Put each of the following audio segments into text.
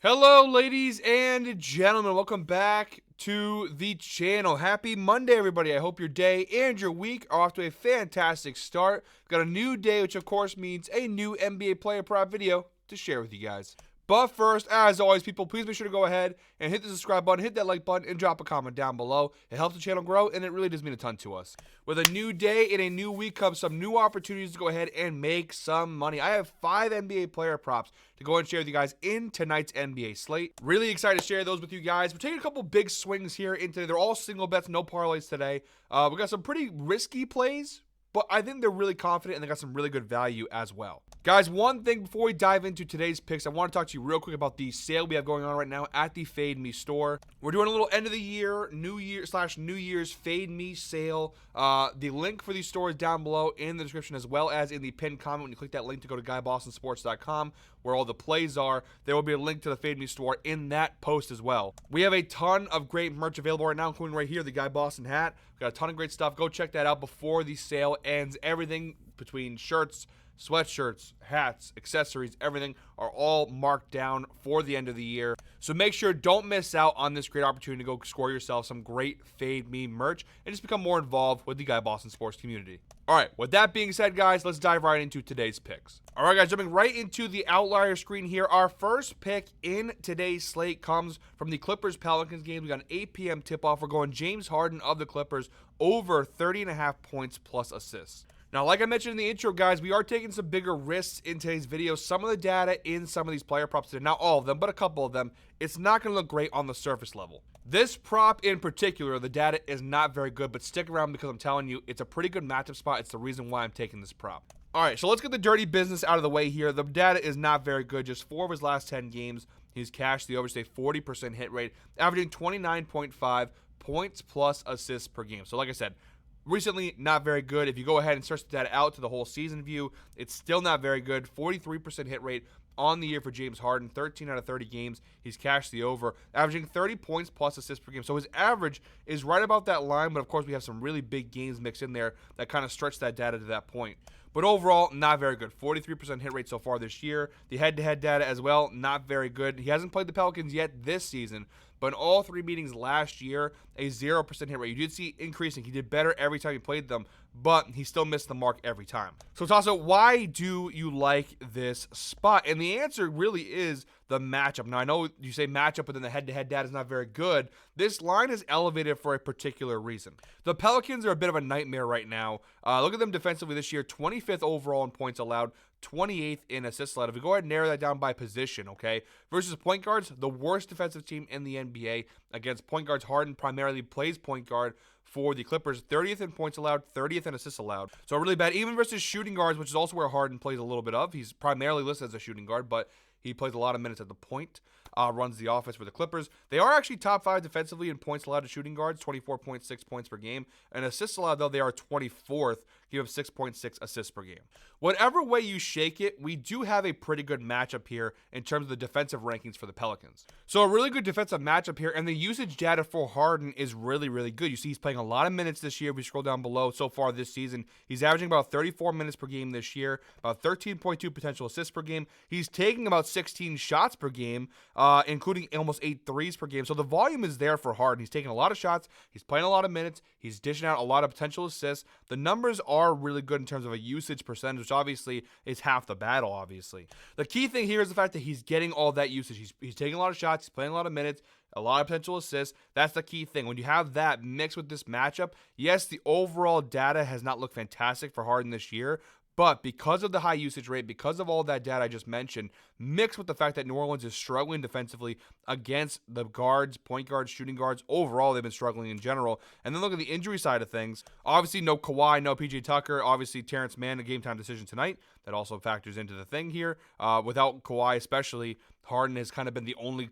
Hello, ladies and gentlemen. Welcome back to the channel. Happy Monday, everybody. I hope your day and your week are off to a fantastic start. We've got a new day, which of course means a new NBA player prop video to share with you guys. But first, as always, people, please make sure to go ahead and hit the subscribe button, hit that like button, and drop a comment down below. It helps the channel grow, and it really does mean a ton to us. With a new day and a new week comes some new opportunities to go ahead and make some money. I have 5 NBA player props to go and share with you guys in tonight's NBA slate. Really excited to share those with you guys. We're taking a couple big swings here into. They're all single bets, no parlays today. We got some pretty risky plays, but I think they're really confident and they got some really good value as well. Guys, one thing before we dive into today's picks, I want to talk to you real quick about the sale we have going on right now at the Fade Me store. We're doing a little end of the year, New Year's Fade Me sale. The link for these stores down below in the description, as well as in the pinned comment. When you click that link to go to GuyBostonSports.com, where all the plays are, there will be a link to the Fade Me store in that post as well. We have a ton of great merch available right now, including right here, the Guy Boston hat. We've got a ton of great stuff. Go check that out before the sale ends. Everything between shirts, sweatshirts, hats, accessories, everything are all marked down for the end of the year. So make sure, don't miss out on this great opportunity to go score yourself some great Fade Me merch and just become more involved with the Guy Boston Sports community. All right, with that being said, guys, let's dive right into today's picks. All right, guys, jumping right into the outlier screen here. Our first pick in today's slate comes from the Clippers-Pelicans game. We got an 8 p.m. tip-off. We're going James Harden of the Clippers over 30.5 points plus assists. Now, like I mentioned in the intro, guys, we are taking some bigger risks in today's video. Some of the data in some of these player props today, not all of them, but a couple of them, it's not going to look great on the surface level. This prop in particular, the data is not very good, but stick around because I'm telling you, it's a pretty good matchup spot. It's the reason why I'm taking this prop. All right, so let's get the dirty business out of the way here. The data is not very good. Just 4 of his last 10 games, he's cashed the over, say 40% hit rate, averaging 29.5 points plus assists per game. So like I said, recently, not very good. If you go ahead and search the data out to the whole season view, it's still not very good. 43% hit rate on the year for James Harden. 13 out of 30 games, he's cashed the over, averaging 30 points plus assists per game. So his average is right about that line, but of course we have some really big games mixed in there that kind of stretch that data to that point. But overall, not very good. 43% hit rate so far this year. The head-to-head data as well, not very good. He hasn't played the Pelicans yet this season, but in all 3 meetings last year, a 0% hit rate. You did see increasing. He did better every time he played them, but he still missed the mark every time. So, Tasso, why do you like this spot? And the answer really is the matchup. Now, I know you say matchup, but then the head-to-head data is not very good. This line is elevated for a particular reason. The Pelicans are a bit of a nightmare right now. Look at them defensively this year, 25th overall in points allowed, 28th in assists allowed. If we go ahead and narrow that down by position, okay, versus point guards, the worst defensive team in the NBA against point guards. Harden primarily plays point guard for the Clippers, 30th in points allowed, 30th in assists allowed. So really bad, even versus shooting guards, which is also where Harden plays a little bit of. He's primarily listed as a shooting guard, but he plays a lot of minutes at the point, runs the offense for the Clippers. They are actually top 5 defensively in points allowed to shooting guards, 24.6 points per game. And assists allowed, though, they are 24th, give up 6.6 assists per game. Whatever way you shake it, we do have a pretty good matchup here in terms of the defensive rankings for the Pelicans. So a really good defensive matchup here, and the usage data for Harden is really, really good. You see he's playing a lot of minutes this year. If we scroll down below, so far this season, he's averaging about 34 minutes per game this year, about 13.2 potential assists per game. He's taking about 16 shots per game, including almost 8 threes per game. So the volume is there for Harden. He's taking a lot of shots. He's playing a lot of minutes. He's dishing out a lot of potential assists. The numbers are really good in terms of a usage percentage, which obviously is half the battle, obviously. The key thing here is the fact that he's getting all that usage. He's taking a lot of shots. He's playing a lot of minutes. A lot of potential assists. That's the key thing. When you have that mixed with this matchup, yes, the overall data has not looked fantastic for Harden this year, but because of the high usage rate, because of all that data I just mentioned, mixed with the fact that New Orleans is struggling defensively against the guards, point guards, shooting guards, overall they've been struggling in general. And then look at the injury side of things. Obviously, no Kawhi, no PJ Tucker. Obviously, Terrence Mann, a game-time decision tonight. That also factors into the thing here. Without Kawhi especially, Harden has kind of been the only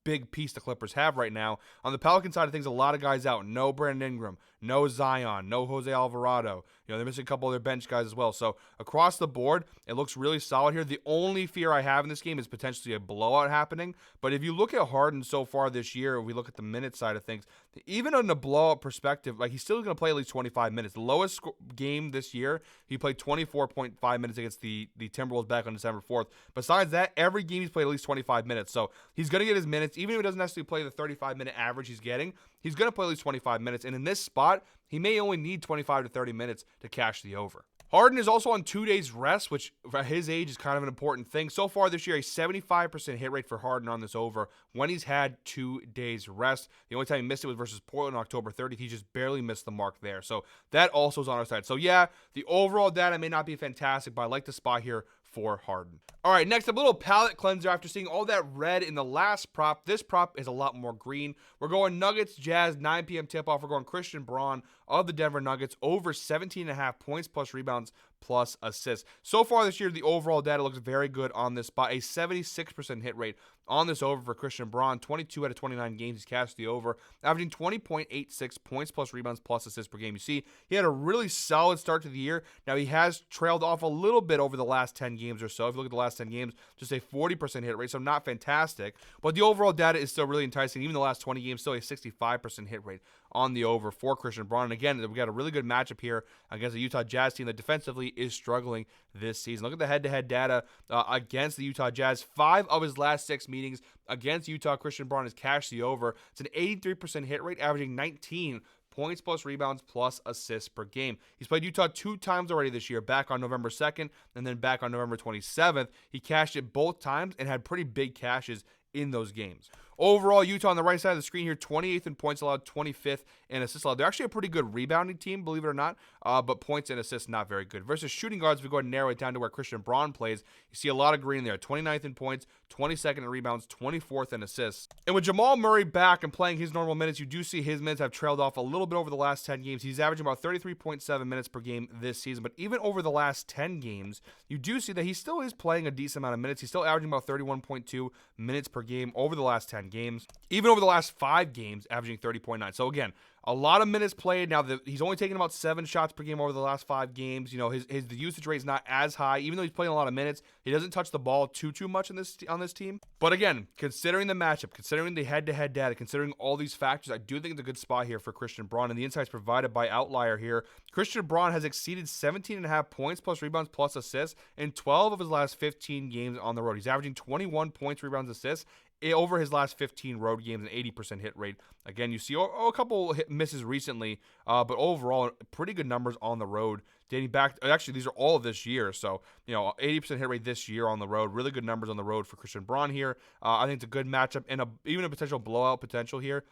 big piece the Clippers have right now. On the Pelican side of things, a lot of guys out. No Brandon Ingram, no Zion, no Jose Alvarado. They're missing a couple of their bench guys as well. So across the board, it looks really solid here. The only fear I have in this game is potentially a blowout happening. But if you look at Harden so far this year, if we look at the minute side of things, even on the blowout perspective, like he's still going to play at least 25 minutes. The lowest game this year, he played 24.5 minutes against the Timberwolves back on December 4th. Besides that, every game he's played at least 25 25 minutes. So he's going to get his minutes. Even if he doesn't necessarily play the 35-minute average he's getting, he's going to play at least 25 minutes. And in this spot, he may only need 25 to 30 minutes to cash the over. Harden is also on 2 days rest, which for his age is kind of an important thing. So far this year, a 75% hit rate for Harden on this over when he's had 2 days rest. The only time he missed it was versus Portland on October 30th. He just barely missed the mark there. So that also is on our side. So yeah, the overall data may not be fantastic, but I like the spot here for Harden. All right, next up, a little palate cleanser after seeing all that red in the last prop. This prop is a lot more green. We're going Nuggets, Jazz, 9 p.m. tip-off. We're going Christian Braun of the Denver Nuggets over 17.5 points plus rebounds plus assists. So far this year, the overall data looks very good on this spot. A 76% hit rate on this over for Christian Braun. 22 out of 29 games he's cashed the over, averaging 20.86 points plus rebounds plus assists per game. You see, he had a really solid start to the year. Now, he has trailed off a little bit over the last 10 games or so. If you look at the last 10 games, just a 40% hit rate, so not fantastic. But the overall data is still really enticing. Even the last 20 games, still a 65% hit rate on the over for Christian Braun. And again, we got a really good matchup here against the Utah Jazz team that defensively is struggling this season. Look at the head-to-head data against the Utah Jazz. 5 of his last 6 meetings against Utah, Christian Braun has cashed the over. It's an 83% hit rate, averaging 19 points plus rebounds plus assists per game. He's played Utah 2 times already this year, back on November 2nd and then back on November 27th. He cashed it both times and had pretty big cashes in those games. Overall, Utah on the right side of the screen here, 28th in points allowed, 25th in assists allowed. They're actually a pretty good rebounding team, believe it or not, but points and assists not very good. Versus shooting guards, we go ahead and narrow it down to where Christian Braun plays. You see a lot of green there, 29th in points, 22nd in rebounds, 24th in assists. And with Jamal Murray back and playing his normal minutes, you do see his minutes have trailed off a little bit over the last 10 games. He's averaging about 33.7 minutes per game this season, but even over the last 10 games, you do see that he still is playing a decent amount of minutes. He's still averaging about 31.2 minutes per game over the last 10 games. Even over the last 5 games, averaging 30.9. So again, a lot of minutes played. Now, he's only taken about 7 shots per game over the last 5 games. You know, the usage rate is not as high. Even though he's playing a lot of minutes, he doesn't touch the ball too much on this team. But again, considering the matchup, considering the head-to-head data, considering all these factors, I do think it's a good spot here for Christian Braun. And the insights provided by Outlier here, Christian Braun has exceeded 17.5 points plus rebounds plus assists in 12 of his last 15 games on the road. He's averaging 21 points, rebounds, assists over his last 15 road games, an 80% hit rate. Again, you see a couple misses recently, but overall, pretty good numbers on the road. Dating back, actually, these are all of this year. So, 80% hit rate this year on the road. Really good numbers on the road for Christian Braun here. I think it's a good matchup and even a potential blowout potential here.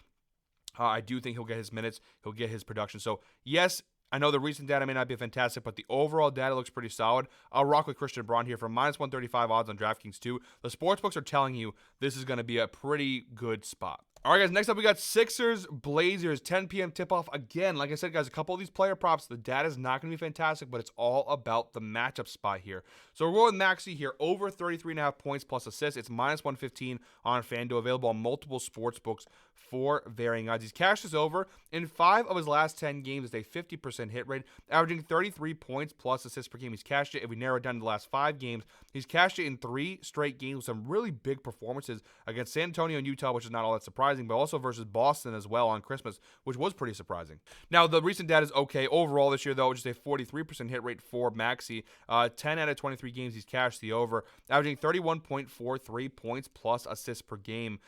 I do think he'll get his minutes. He'll get his production. So, yes, I know the recent data may not be fantastic, but the overall data looks pretty solid. I'll rock with Christian Braun here for minus 135 odds on DraftKings too. The sportsbooks are telling you this is going to be a pretty good spot. All right, guys, next up we got Sixers, Blazers, 10 p.m. tip-off. Again, like I said, guys, a couple of these player props, the data is not going to be fantastic, but it's all about the matchup spot here. So we're going with Maxey here, over 33.5 points plus assists. It's minus 115 on FanDuel, available on multiple sports books for varying odds. He's cashed this over in 5 of his last 10 games. It's a 50% hit rate, averaging 33 points plus assists per game. He's cashed it, if we narrow it down to the last 5 games, he's cashed it in 3 straight games with some really big performances against San Antonio and Utah, which is not all that surprising, but also versus Boston as well on Christmas, which was pretty surprising. Now, the recent data is okay. Overall this year, though, just a 43% hit rate for Maxey. 10 out of 23 games, he's cashed the over, averaging 31.43 points plus assists per game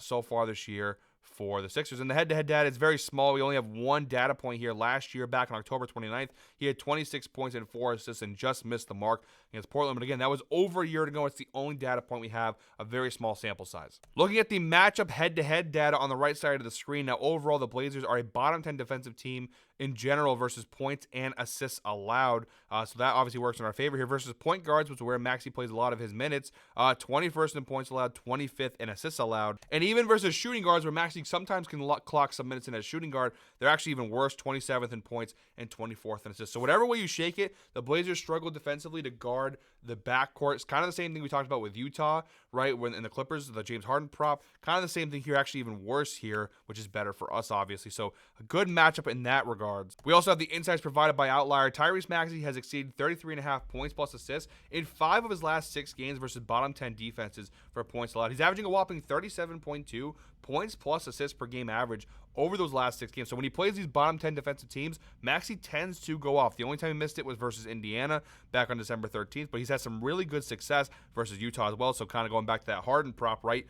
so far this year for the Sixers. And the head-to-head data is very small. We only have one data point here. Last year, back on October 29th, he had 26 points and 4 assists and just missed the mark against Portland. But again, that was over a year ago. It's the only data point we have, a very small sample size. Looking at the matchup head-to-head data on the right side of the screen, now overall, the Blazers are a bottom 10 defensive team in general versus points and assists allowed. So that obviously works in our favor here. Versus point guards, which is where Maxey plays a lot of his minutes, 21st in points allowed, 25th in assists allowed. And even versus shooting guards, where Maxey sometimes can clock some minutes in as shooting guard, they're actually even worse, 27th in points and 24th in assists. So whatever way you shake it, the Blazers struggle defensively to guard the backcourt. It's kind of the same thing we talked about with Utah, right? When in the Clippers, the James Harden prop, kind of the same thing here, actually even worse here, which is better for us, obviously. So a good matchup in that regards. We also have the insights provided by Outlier. Tyrese Maxey has exceeded 33.5 points plus assists in 5 of his last 6 games versus bottom 10 defenses for points allowed. He's averaging a whopping 37.2 points plus assists per game average over those last 6 games. So when he plays these bottom 10 defensive teams, Maxey tends to go off. The only time he missed it was versus Indiana back on December 13th, but he's had some really good success versus Utah as well. So kind of going back to that Harden prop, right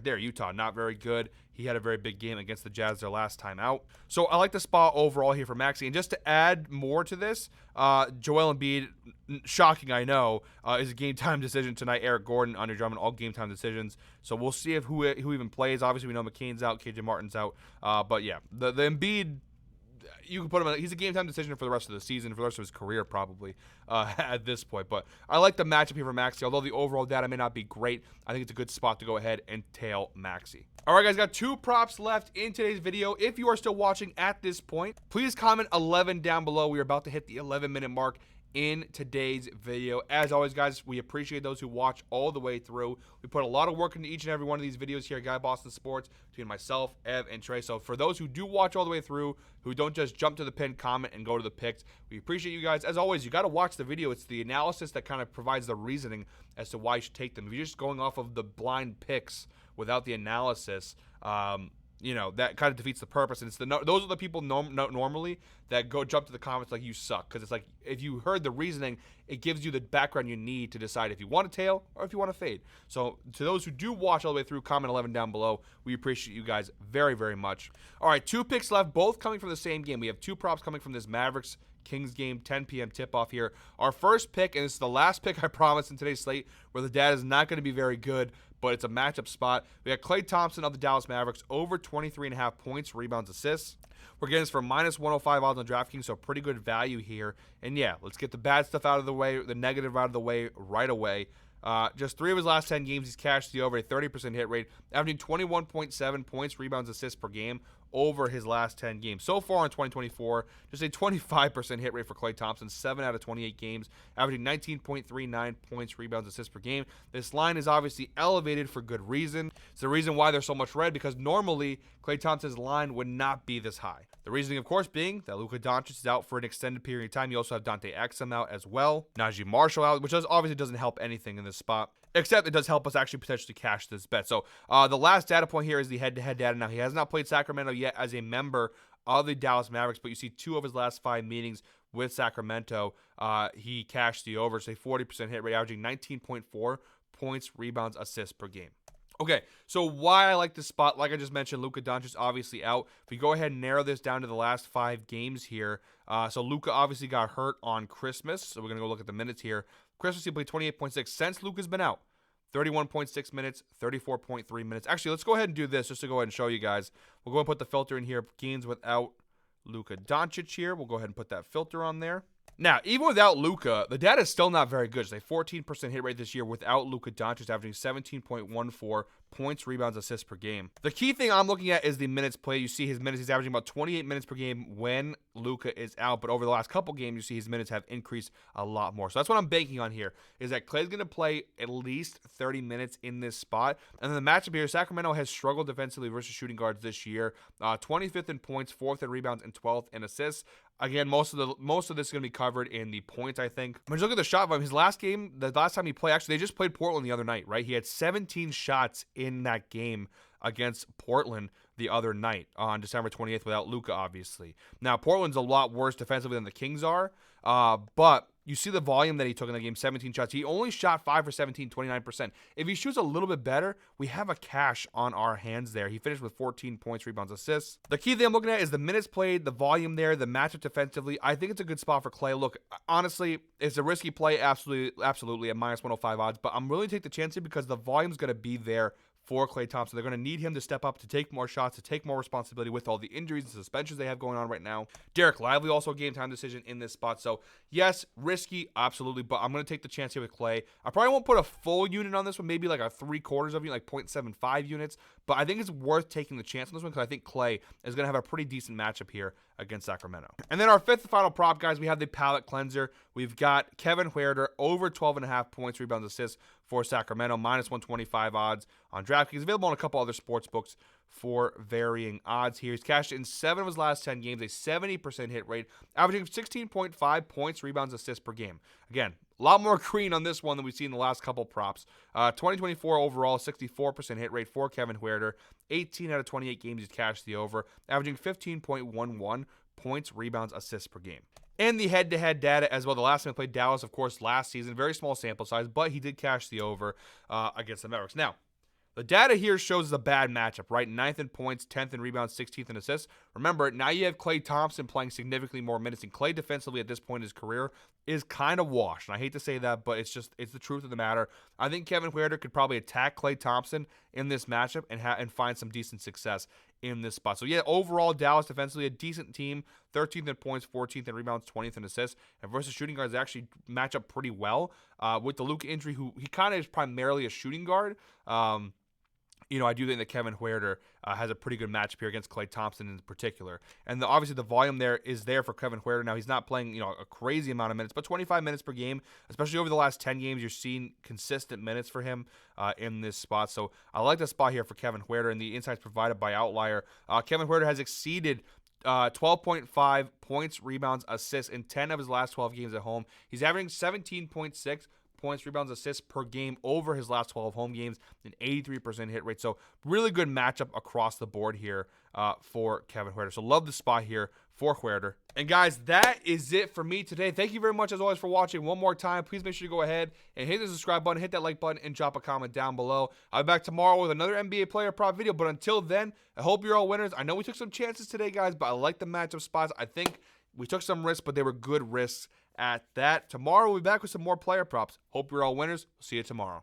there, Utah, not very good. He had a very big game against the Jazz their last time out. So I like the spot overall here for Maxey. And just to add more to this, Joel Embiid, shocking I know, is a game-time decision tonight. Eric Gordon, Andre Drummond, all game-time decisions. So we'll see if who even plays. Obviously, we know McCain's out, KJ Martin's out. But yeah, the Embiid, you can put him. He's a game time decision for the rest of the season, for the rest of his career, probably at this point. But I like the matchup here for Maxey. Although the overall data may not be great, I think it's a good spot to go ahead and tail Maxey. All right, guys, got 2 props left in today's video. If you are still watching at this point, please comment 11 down below. We are about to hit the 11-minute mark in today's video. As always, guys, we appreciate those who watch all the way through. We put a lot of work into each and every one of these videos here at Guy Boston Sports between myself, Ev, and Trey. So for those who do watch all the way through, who don't just jump to the pin, comment, and go to the picks, we appreciate you guys. As always, you got to watch the video. It's the analysis that kind of provides the reasoning as to why you should take them. If you're just going off of the blind picks without the analysis, you know, that kind of defeats the purpose. And it's those are the people normally that go jump to the comments like you suck, because it's like if you heard the reasoning, it gives you the background you need to decide if you want to tail or if you want to fade. So to those who do watch all the way through, comment 11 down below. We appreciate you guys very, very much. All right, 2 picks left, both coming from the same game. We have 2 props coming from this Mavericks Kings game, 10 p.m. tip-off here. Our first pick, and this is the last pick I promised in today's slate, where the data is not going to be very good, but it's a matchup spot. We got Klay Thompson of the Dallas Mavericks over 23.5 points, rebounds, assists. We're getting this for minus 105 odds on DraftKings, so pretty good value here. And yeah, let's get the bad stuff out of the way, the negative out of the way right away. Just 3 of his last 10 games, he's cashed the over, a 30% hit rate, averaging 21.7 points, rebounds, assists per game over his last 10 games. So far in 2024, just a 25% hit rate for Klay Thompson, 7 out of 28 games, averaging 19.39 points, rebounds, assists per game. This line is obviously elevated for good reason. It's the reason why there's so much red, because normally Klay Thompson's line would not be this high. The reasoning, of course, being that Luka Doncic is out for an extended period of time. You also have Dante Exum out as well. Najee Marshall out, which obviously doesn't help anything in this spot, except it does help us actually potentially cash this bet. So the last data point here is the head-to-head data. Now, he has not played Sacramento yet as a member of the Dallas Mavericks, but you see 2 of his last 5 meetings with Sacramento, he cashed the over, say 40% hit rate, averaging 19.4 points, rebounds, assists per game. Okay, so why I like this spot, like I just mentioned, Luka Doncic obviously out. If we go ahead and narrow this down to the last 5 games here, so Luka obviously got hurt on Christmas, so we're going to go look at the minutes here. Christmas, he played 28.6 since Luka's been out. 31.6 minutes, 34.3 minutes. Actually, let's go ahead and do this just to go ahead and show you guys. We'll go and put the filter in here, games without Luka Doncic here. We'll go ahead and put that filter on there. Now, even without Luka, the data is still not very good. It's a 14% hit rate this year without Luka Doncic, averaging 17.14 points, rebounds, assists per game. The key thing I'm looking at is the minutes played. You see his minutes, he's averaging about 28 minutes per game when Luka is out, but over the last couple games, you see his minutes have increased a lot more. So that's what I'm banking on here, is that Klay's going to play at least 30 minutes in this spot. And then the matchup here, Sacramento has struggled defensively versus shooting guards this year. 25th in points, 4th in rebounds, and 12th in assists. Again, most of this is going to be covered in the points, I think. When you look at the shot volume, his last game, the last time he played, actually, they just played Portland the other night, right? He had 17 shots in that game against Portland the other night on December 28th without Luka, obviously. Now, Portland's a lot worse defensively than the Kings are, but you see the volume that he took in the game, 17 shots. He only shot 5 for 17, 29%. If he shoots a little bit better, we have a cash on our hands there. He finished with 14 points, rebounds, assists. The key thing I'm looking at is the minutes played, the volume there, the matchup defensively. I think it's a good spot for Klay. Look, honestly, it's a risky play, absolutely at minus 105 odds, but I'm willing to take the chance here because the volume's going to be there for Klay Thompson. They're going to need him to step up, to take more shots, to take more responsibility with all the injuries and suspensions they have going on right now. Derek Lively also a game time decision in this spot. So yes, risky, absolutely, but I'm going to take the chance here with Klay. I probably won't put a full unit on this one, maybe like a 3/4 of unit, like 0.75 units, but I think it's worth taking the chance on this one because I think Klay is going to have a pretty decent matchup here against Sacramento. And then our 5th and final prop, guys, we have the palate cleanser. We've got Kevin Huerter over 12.5 points, rebounds, assists for Sacramento, minus 125 odds on DraftKings. Available on a couple other sports books for varying odds here. He's cashed in 7 of his last 10 games, a 70% hit rate, averaging 16.5 points, rebounds, assists per game. Again, a lot more green on this one than we've seen in the last couple props. 2024 overall, 64% hit rate for Kevin Huerter. 18 out of 28 games he's cashed the over, averaging 15.11 points, rebounds, assists per game. And the head-to-head data as well. The last time he played Dallas, of course, last season. Very small sample size, but he did cash the over against the Mavericks. Now, the data here shows a bad matchup, right? 9th in points, 10th in rebounds, 16th in assists. Remember, now you have Klay Thompson playing significantly more minutes, and Klay defensively at this point in his career is kind of washed. And I hate to say that, but it's the truth of the matter. I think Kevin Huerter could probably attack Klay Thompson in this matchup and find some decent success in this spot. So yeah, overall, Dallas defensively a decent team. 13th in points, 14th in rebounds, 20th in assists. And versus shooting guards, they actually match up pretty well. With the Luka injury, who he kind of is primarily a shooting guard. I do think that Kevin Huerter has a pretty good matchup here against Klay Thompson in particular. And obviously the volume there is there for Kevin Huerter. Now, he's not playing, a crazy amount of minutes, but 25 minutes per game, especially over the last 10 games, you're seeing consistent minutes for him in this spot. So I like the spot here for Kevin Huerter, and the insights provided by Outlier. Kevin Huerter has exceeded 12.5 points, rebounds, assists in 10 of his last 12 games at home. He's averaging 17.6 points, rebounds, assists per game over his last 12 home games, an 83% hit rate. So really good matchup across the board here for Kevin Huerter. So love the spot here for Huerter. And guys, that is it for me today. Thank you very much as always for watching. One more time, please make sure you go ahead and hit the subscribe button, hit that like button, and drop a comment down below. I'll be back tomorrow with another NBA player prop video. But until then, I hope you're all winners. I know we took some chances today, guys, but I like the matchup spots. I think we took some risks, but they were good risks at that. Tomorrow we'll be back with some more player props. Hope you're all winners. See you tomorrow.